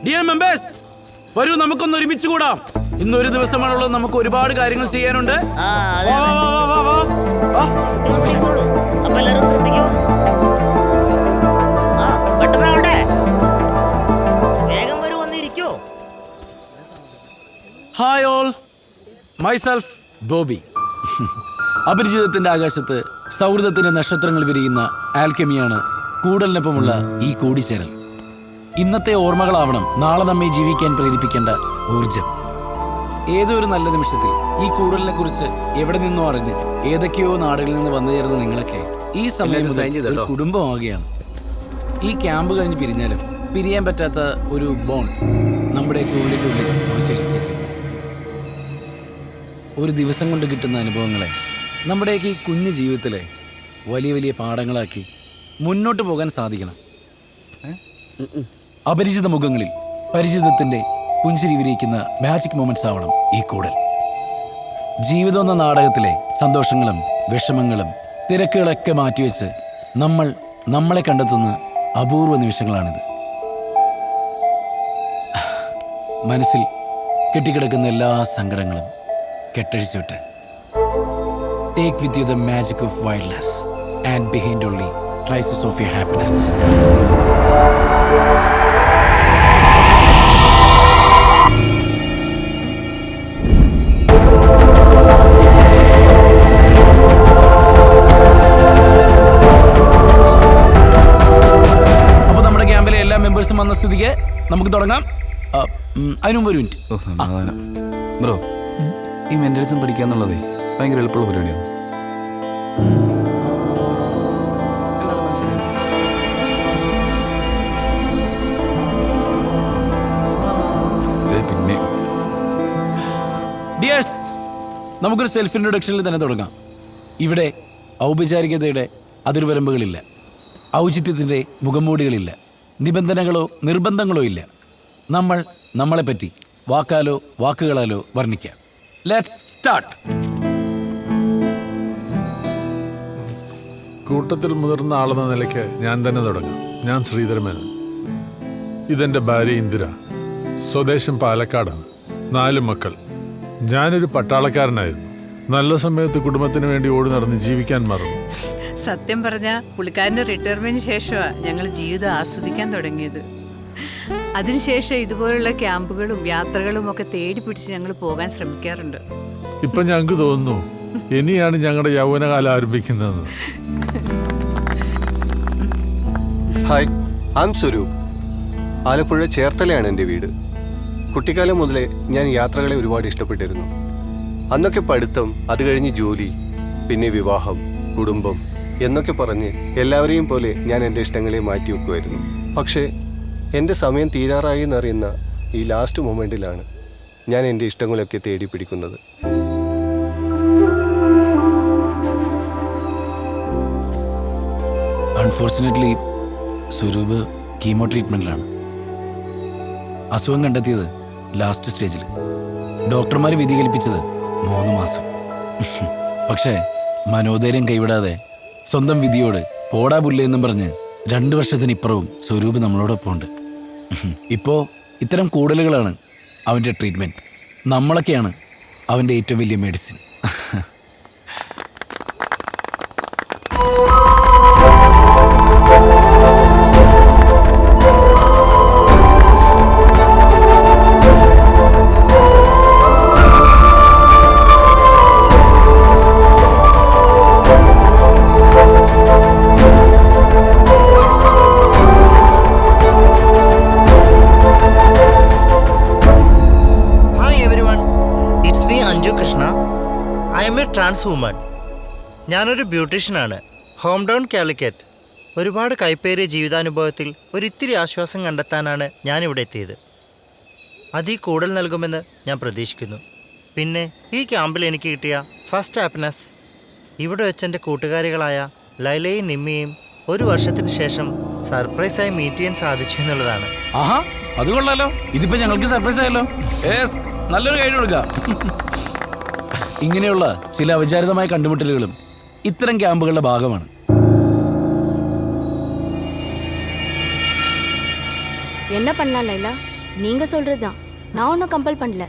Dear members, വരൂ നമുക്കൊന്ന് ഒരുമിച്ച് കൂടാം. ഇന്നൊരു ദിവസമാണുള്ളത്, നമുക്ക് ഒരുപാട് കാര്യങ്ങൾ ചെയ്യാനുണ്ട്. വാ, വാ, വാ, വാ, വാ, വാ. അപ്പൊ എല്ലാരും ശ്രദ്ധിക്കൂ. പെട്ടെന്നാവട്ടെ, വേഗം വരൂ, വന്നിരിക്കോ. Hi all, myself Bobby. അപരിചിതത്തിന്റെ ആകാശത്ത് സൗഹൃദത്തിന്റെ നക്ഷത്രങ്ങൾ വിരിയുന്ന ആൽക്കെമിയാണ് കൂടലിനൊപ്പമുള്ള ഈ കൂടിച്ചേരൽ. ഇന്നത്തെ ഓർമ്മകളാവണം നാളെ നമ്മെ ജീവിക്കാൻ പ്രേരിപ്പിക്കേണ്ട ഊർജം. ഏതോ ഒരു നല്ല നിമിഷത്തിൽ ഈ കൂടലിനെ കുറിച്ച് എവിടെ നിന്നോ അറിഞ്ഞ് ഏതൊക്കെയോ നാടുകളിൽ നിന്ന് വന്നു ചേർന്ന നിങ്ങളൊക്കെ ഈ സമയം ഒരു കുടുംബമാവുകയാണ്. ഈ ക്യാമ്പ് കഴിഞ്ഞ് പിരിഞ്ഞാലും പിരിയാൻ പറ്റാത്ത ഒരു ബോണ്ട് നമ്മുടെയൊക്കെ ഉള്ളിനുള്ളിൽ അവശേഷിച്ചിരിക്കുന്നു. ഒരു ദിവസം കൊണ്ട് കിട്ടുന്ന അനുഭവങ്ങളെ നമ്മുടെയൊക്കെ ഈ കുഞ്ഞു ജീവിതത്തിലെ വലിയ വലിയ പാഠങ്ങളാക്കി മുന്നോട്ട് പോകാൻ സാധിക്കണം. അപരിചിത മുഖങ്ങളിൽ പരിചിതത്തിന്റെ പുഞ്ചിരി വിരിയിക്കുന്ന മാജിക് മൊമെന്റ്സ് ആവണം ഈ കൂടൽ. ജീവിതം എന്ന നാടകത്തിലെ സന്തോഷങ്ങളും വിഷമങ്ങളും തിരക്കുകളൊക്കെ മാറ്റിവെച്ച് നമ്മളെ കണ്ടെത്തുന്ന അപൂർവ നിമിഷങ്ങളാണിത്. മനസ്സിൽ കെട്ടിക്കിടക്കുന്ന എല്ലാ സങ്കടങ്ങളും കെട്ടഴിച്ചുവിട്ട് take with you the magic of wildness and behind only traces of your happiness. അപ്പോൾ നമ്മുടെ ക്യാമ്പിലെ എല്ലാ മെമ്പേഴ്സും വന്ന സ്ഥിതിക്ക് നമുക്ക് തുടങ്ങാം. അതിനു മുമ്പ് ഒരു മിനിറ്റ് ബ്രോ, ഈ മെന്റലിസം പഠിക്കുക എന്നുള്ളതേ ഭയങ്കര എളുപ്പമുള്ള പരിപാടിയാണ്. പിന്നെ ഡിയേഴ്സ്, നമുക്കൊരു സെൽഫ് ഇൻട്രൊഡക്ഷനിൽ തന്നെ തുടങ്ങാം. ഇവിടെ ഔപചാരികതയുടെ അതിർവരമ്പുകളില്ല, ഔചിത്യത്തിൻ്റെ മുഖംമൂടികളില്ല, നിബന്ധനകളോ നിർബന്ധങ്ങളോ ഇല്ല. നമ്മളെപ്പറ്റി വാക്കാലോ വാക്കുകളാലോ വർണ്ണിക്കാം. Let's start. കൂട്ടത്തിൽ മുതിർന്ന ആളെന്ന നിലയ്ക്ക് ഞാൻ തന്നെ തുടങ്ങാം. ഞാൻ ശ്രീധരമേനോൻ. ഇതെൻ്റെ ഭാര്യ ഇന്ദിര. സ്വദേശം പാലക്കാടാണ്. 4 മക്കൾ. ഞാനൊരു പട്ടാളക്കാരനായിരുന്നു. നല്ല സമയത്ത് കുടുംബത്തിന് വേണ്ടി ഓടി നടന്ന് ജീവിക്കാൻ മറന്നു. സത്യം പറഞ്ഞ പുള്ളിക്കാരൻ്റെ റിട്ടയർമെന്റിന് ശേഷമാണ് ഞങ്ങൾ ജീവിതം ആസ്വദിക്കാൻ തുടങ്ങിയത്. അതിനുശേഷം ഇതുപോലുള്ള ക്യാമ്പുകളും യാത്രകളും ഒക്കെ തേടി പിടിച്ച് ഞങ്ങൾ പോകാൻ ശ്രമിക്കാറുണ്ട്. ഇപ്പൊ ഞങ്ങൾക്ക് തോന്നുന്നു ഇനിയാണ് ഞങ്ങളുടെ യൗവനകാലം ആരംഭിക്കുന്നതെന്ന്. Hi, I am Swaroop. Alappuzha ചേർത്തലയാണ് എൻ്റെ വീട്. കുട്ടിക്കാലം മുതലേ ഞാൻ യാത്രകളെ ഒരുപാട് ഇഷ്ടപ്പെട്ടിരുന്നു. അന്നൊക്കെ പഠിത്തം, അത് കഴിഞ്ഞ് ജോലി, പിന്നെ വിവാഹം, കുടുംബം എന്നൊക്കെ പറഞ്ഞ് എല്ലാവരെയും പോലെ ഞാൻ എൻ്റെ ഇഷ്ടങ്ങളെ മാറ്റി വെക്കുമായിരുന്നു. പക്ഷേ എൻ്റെ സമയം തീരാറായി എന്നറിയുന്ന ഈ ലാസ്റ്റ് മൊമെൻറ്റിലാണ് ഞാൻ എൻ്റെ ഇഷ്ടങ്ങളൊക്കെ തേടി പിടിക്കുന്നത്. അൺഫോർച്ചുനേറ്റ്ലി സ്വരൂപ് കീമോ ട്രീറ്റ്മെൻറ്റിലാണ്. അസുഖം കണ്ടെത്തിയത് ലാസ്റ്റ് സ്റ്റേജിൽ. ഡോക്ടർമാർ വിധി കൽപ്പിച്ചത് 3 മാസം. പക്ഷേ മനോധൈര്യം കൈവിടാതെ സ്വന്തം വിധിയോട് പോടാ പുല്ലെന്നും പറഞ്ഞ് 2 വർഷത്തിനിപ്പുറവും സ്വരൂപ് നമ്മളോടൊപ്പം ഉണ്ട്. ഇപ്പോൾ ഇത്തരം കൂടലുകളാണ് അവൻ്റെ ട്രീറ്റ്മെൻറ്റ്. നമ്മളൊക്കെയാണ് അവൻ്റെ ഏറ്റവും വലിയ മെഡിസിൻ. Trans woman. ഞാനൊരു ബ്യൂട്ടീഷ്യനാണ്. Home town Calicut. ഒരുപാട് കൈപ്പേറിയ ജീവിതാനുഭവത്തിൽ ഒരിത്തിരി ആശ്വാസം കണ്ടെത്താനാണ് ഞാനിവിടെ എത്തിയത്. അത് ഈ കൂടുതൽ നൽകുമെന്ന് ഞാൻ പ്രതീക്ഷിക്കുന്നു. പിന്നെ ഈ ക്യാമ്പിൽ എനിക്ക് കിട്ടിയ ഫസ്റ്റ് ഹാപ്പിനെസ് ഇവിടെ വെച്ച് എൻ്റെ കൂട്ടുകാരികളായ ലൈലയും നിമ്മിയും 1 വർഷത്തിന് ശേഷം സർപ്രൈസായി മീറ്റ് ചെയ്യാൻ സാധിച്ചു എന്നുള്ളതാണ്. ആഹാ, അത് കൊള്ളാലോ. ഇതിപ്പോൾ ഞങ്ങൾക്ക് സർപ്രൈസ് ആയല്ലോ. നല്ലൊരു കൈ കൊടുക്കാം. ഇങ്ങനെയുള്ള ചില അവിചാരിതമായ കണ്ടുമുട്ടലുകളും ഇത്തരം ക്യാമ്പുകളുടെ ഭാഗമാണ്. என்ன பண்ணலாம் லைலா? நீங்க சொல்றதுதான். நான் ஒன்றும் கம்பல் பண்ணல.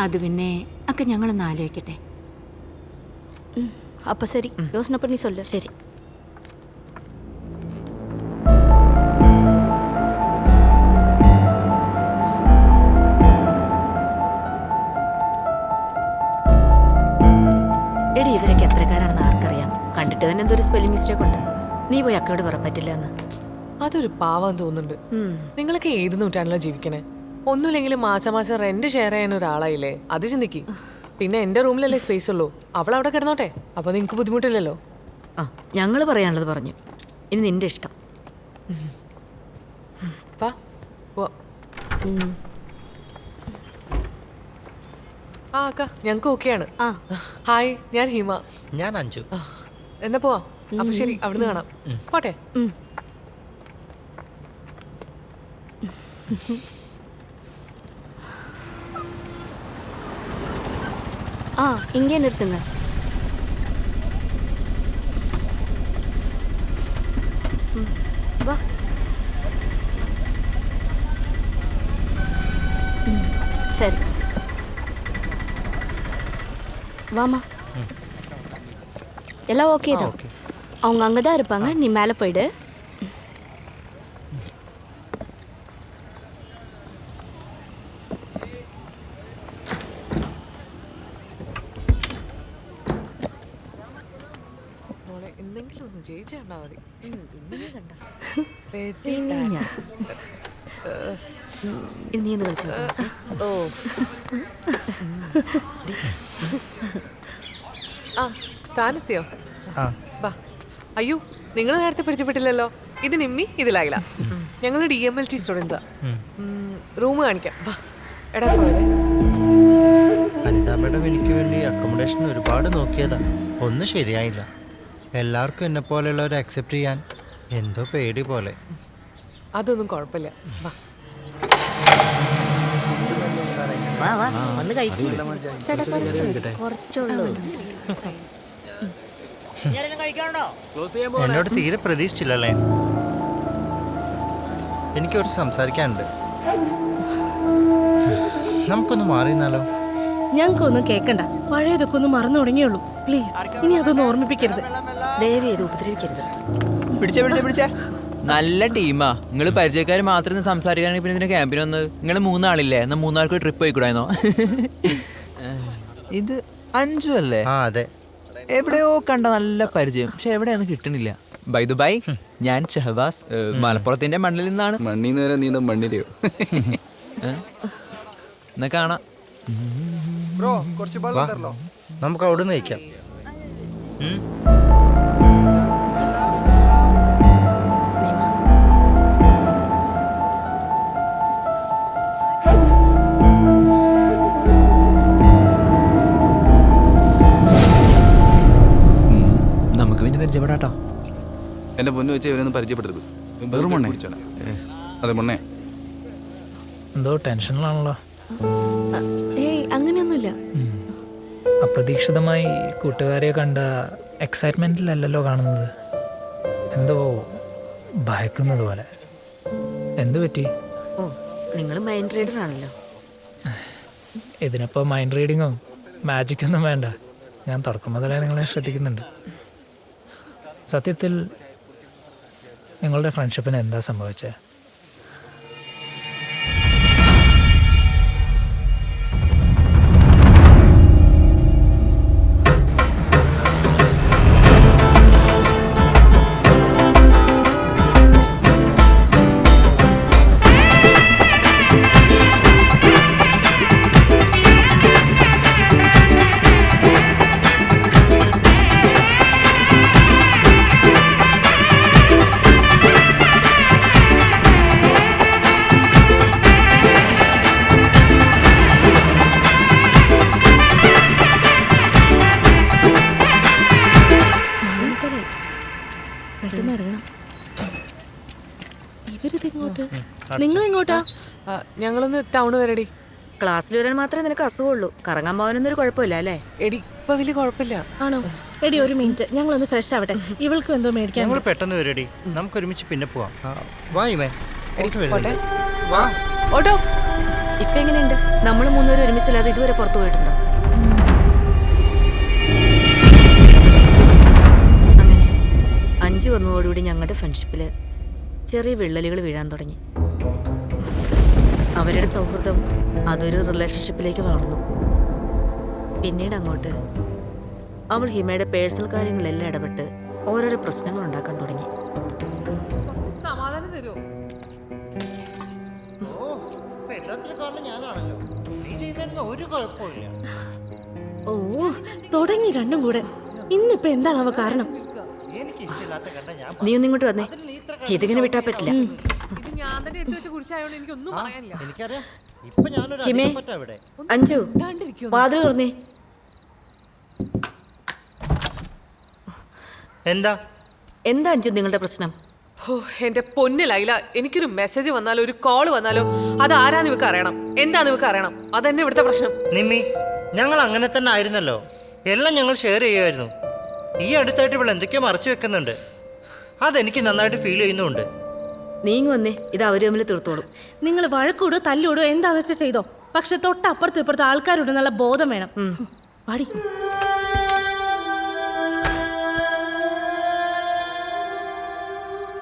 അത് പിന്നെ ഒക്കെ ഞങ്ങളൊന്ന് ആലോചിക്കട്ടെ. அப்ப சரி, யோசனை பண்ணி சொல்லு. ശരി. എടി ഇവരൊക്കെ എത്രക്കാരാണെന്ന് ആർക്കറിയാം. കണ്ടിട്ട് തന്നെ എന്തൊരു സ്പെല്ലിംഗ് മിസ്റ്റേക്ക് ഉണ്ട്. നീ പോയി അക്കയോട് പറ പറ്റില്ല എന്ന്. അതൊരു പാവം തോന്നുന്നുണ്ട്. നിങ്ങളൊക്കെ ഏത് നൂറ്റാണ്ടിലാണ് ജീവിക്കണേ? ഒന്നുമില്ലെങ്കിലും മാസം റെന്റ് ഷെയർ ചെയ്യാൻ ഒരാളായില്ലേ? അത് ചിന്തിക്ക്. പിന്നെ എന്റെ റൂമിലല്ലേ സ്പേസ് ഉള്ളൂ. അവൾ അവിടെ കിടന്നോട്ടെ. അപ്പൊ നിങ്ങക്ക് ബുദ്ധിമുട്ടില്ലല്ലോ. ആ ഞങ്ങൾ പറയാനുള്ളത് പറഞ്ഞു. ഇനി നിന്റെ ഇഷ്ടം. വാ പോവാം. ആ അക്ക ഞങ്ങക്ക് ഓക്കെയാണ്. ഹായ്, ഞാൻ ഹിമ. ഞാൻ അഞ്ജു. എന്നാ പോവാ. അപ്പൊ ശരി, അവിടുന്ന് കാണാം. പോട്ടെ. இங்கே நிறுத்துங்க. வா. சரி, வாமா. எல்லாம் ஓகே தான். அவங்க அங்கே தான் இருப்பாங்க. நீ மேலே போயிடு. എന്തെങ്കിലും ഒന്ന് ജയിച്ചാ മതി. ഇനി നീ ഒന്ന് കളിച്ചോ. ഓ ആ താനെത്തിയോ? വാ. അയ്യോ, നിങ്ങൾ നേരത്തെ പരിചയപ്പെട്ടില്ലല്ലോ. ഇത് നിമ്മി, ഇത് ലൈല. ഞങ്ങൾ DMLT സ്റ്റുഡൻസാ. റൂം കാണിക്കാം. വാ. എടാ പോരെ. അനിത മേഡം എനിക്ക് വേണ്ടി അക്കോമഡേഷൻ ഒരുപാട് നോക്കിയതാ. ഒന്നും ശരിയായില്ല. എല്ലാവർക്കും എന്നെ പോലെയുള്ളവരെ അക്സെപ്റ്റ് ചെയ്യാൻ എന്തോ പേടി പോലെ. അതൊന്നും കുഴപ്പമില്ല. വാ. എന്നോട് തീരെ പ്രതീക്ഷിച്ചില്ലല്ലേ? എനിക്ക് കുറച്ച് സംസാരിക്കാനുണ്ട്. നമുക്കൊന്ന് മാറിയെന്നാലോ? ഞങ്ങൾക്കൊന്നും കേൾക്കണ്ട. പഴയതൊക്കെ ഒന്ന് മറന്നു തുടങ്ങിയുള്ളൂ. പ്ലീസ്, ഇനി അതൊന്നും ഓർമ്മിപ്പിക്കരുത്. ദയവ് ചെയ്ത് ഉപദ്രവിക്കരുത്. പിടിച്ചേ നല്ല ടീമാ. നിങ്ങൾ പരിചയക്കാർ മാത്രം സംസാരിക്കുകയാണെങ്കിൽ പിന്നെ ഇതിന്റെ ക്യാമ്പിന് വന്നത്. നിങ്ങൾ 3 ആളില്ലേ? എന്നാൽ 3 ആൾക്ക് ട്രിപ്പ് പോയിക്കൂടായിരുന്നോ? ഇത് അഞ്ജു അല്ലേ? ആ അതെ. എവിടെയോ കണ്ട നല്ല പരിചയം, പക്ഷെ എവിടെയൊന്നും കിട്ടണില്ല. ബൈ ദുബൈ, ഞാൻ ഷഹബാസ്, മലപ്പുറത്തിന്റെ മണ്ണിൽ നിന്നാണ്. മണ്ണി നേരം നീന്താൻ മണ്ണിലെയോ? എന്നാ കാണാം. നമുക്ക് അവിടെ നിന്ന് കഴിക്കാം. നമുക്ക് പിന്നെ പരിചയപ്പെടാട്ടോ. എന്റെ പൊന്നു വെച്ചാൽ ഇവരൊന്നും പരിചയപ്പെടരുത്. വെറും മണ്ണേ കുടിച്ചോണേ. അതെ മണ്ണേ. എന്തോ ടെൻഷനിലാണല്ലോ. ഏയ് അങ്ങനെയൊന്നുമില്ല. അപ്രതീക്ഷിതമായി കൂട്ടുകാരെ കണ്ട എക്സൈറ്റ്മെൻറ്റിലല്ലല്ലോ കാണുന്നത്. എന്തോ ഭയക്കുന്നത് പോലെ. എന്തു പറ്റി? ഓ, നിങ്ങൾ മൈൻഡ് റീഡർ ആണല്ലോ. ഇതിനിപ്പോൾ മൈൻഡ് റീഡിങ്ങും മാജിക്കൊന്നും വേണ്ട. ഞാൻ തുടക്കം മുതലേ നിങ്ങളെ ശ്രദ്ധിക്കുന്നുണ്ട്. സത്യത്തിൽ നിങ്ങളുടെ ഫ്രണ്ട്ഷിപ്പിന് എന്താ സംഭവിച്ചത്? പെട്ടെന്ന് ഇറങ്ങണം. ഇവരിതെങ്ങോട്ട്? നിങ്ങൾ എങ്ങോട്ടാ? ഞങ്ങളൊന്ന് ടൗണ് വരെടി. ക്ലാസ്സിൽ വരാൻ മാത്രമേ നിനക്ക് അസുഖമുള്ളൂ. കറങ്ങാൻ പോകാനൊന്നും ഒരു കുഴപ്പമില്ല അല്ലേ? എടി ഇപ്പൊ വലിയ കുഴപ്പമില്ല. ആണോ? എടി ഒരു മിനിറ്റ്, ഞങ്ങളൊന്ന് ഫ്രഷ് ആവട്ടെ. ഇവൾക്കും എന്തോ മേടിക്കാൻ. ഞങ്ങൾ പെട്ടെന്ന് വരെടി. നമുക്ക് ഒരുമിച്ച് പിന്നെ പോവാം. വാ ഇമേ. പോട്ടെ. വാ. ഓട്ടോ. ഇപ്പൊ എങ്ങനെയുണ്ട്? നമ്മൾ മൂന്നുപേരും ഒരുമിച്ചല്ലാതെ ഇതുവരെ പുറത്തു പോയിട്ടുണ്ടോ? അങ്ങനെ 5 വന്നതോടുകൂടി ഞങ്ങളുടെ ഫ്രണ്ട്ഷിപ്പില് ചെറിയ വിള്ളലുകൾ വീഴാൻ തുടങ്ങി. അവരുടെ സൗഹൃദം അതൊരു റിലേഷൻഷിപ്പിലേക്ക് വളർന്നു. പിന്നീട് അങ്ങോട്ട് അവൾ ഹിമയുടെ പേഴ്സണൽ കാര്യങ്ങളെല്ലാം ഇടപെട്ട് ഓരോരോ പ്രശ്നങ്ങൾ ഉണ്ടാക്കാൻ തുടങ്ങി. സമാധാനം തരുമോ? ഓ തുടങ്ങി രണ്ടും കൂടെ. ഇന്നിപ്പോ എന്താണ് അവ കാരണം? നീ ഒന്നും ഇങ്ങോട്ട് വന്നേ, ഇതിങ്ങനെ വിട്ടാ പറ്റില്ല. ഞാൻ തന്നെ എടുത്തു വെച്ച് കുടിച്ചായോണ്ട് എനിക്കൊന്നും പറയാനില്ല. ഹിമേ, അഞ്ജു വാതിൽ തുറന്നേ. എന്താ എന്താ അഞ്ജു നിങ്ങളുടെ പ്രശ്നം? ഓ എന്റെ പൊന്നു ലൈല, എനിക്കൊരു മെസ്സേജ് വന്നാലോ ഒരു കോൾ വന്നാലോ അത് ആരാന്ന് ഇവക്ക് അറിയണം, എന്താന്ന് ഇവക്ക് അറിയണം. അതന്നെ ഇവിടുത്തെ പ്രശ്നം. നിമ്മി, ഞങ്ങൾ അങ്ങനെ തന്നെ ആയിരുന്നല്ലോ. എല്ലാം ഞങ്ങൾ ഷെയർ ചെയ്യുമായിരുന്നു. ഈ അടുത്തായിട്ട് ഇവൾ എന്തൊക്കെയോ മറച്ചു വെക്കുന്നുണ്ട്. അതെനിക്ക് നന്നായിട്ട് ഫീൽ ചെയ്യുന്നുണ്ട്. നീങ്ങി വന്നേ, ഇത് അവര് തമ്മിൽ തീർത്തോളും. നിങ്ങൾ വഴക്കൂടോ തല്ലോടോ എന്താന്ന് വെച്ചാൽ ചെയ്തോ, പക്ഷെ തൊട്ടപ്പുറത്തും ഇപ്പുറത്തും ആൾക്കാരുണ്ടെന്നുള്ള ബോധം വേണം. പാടി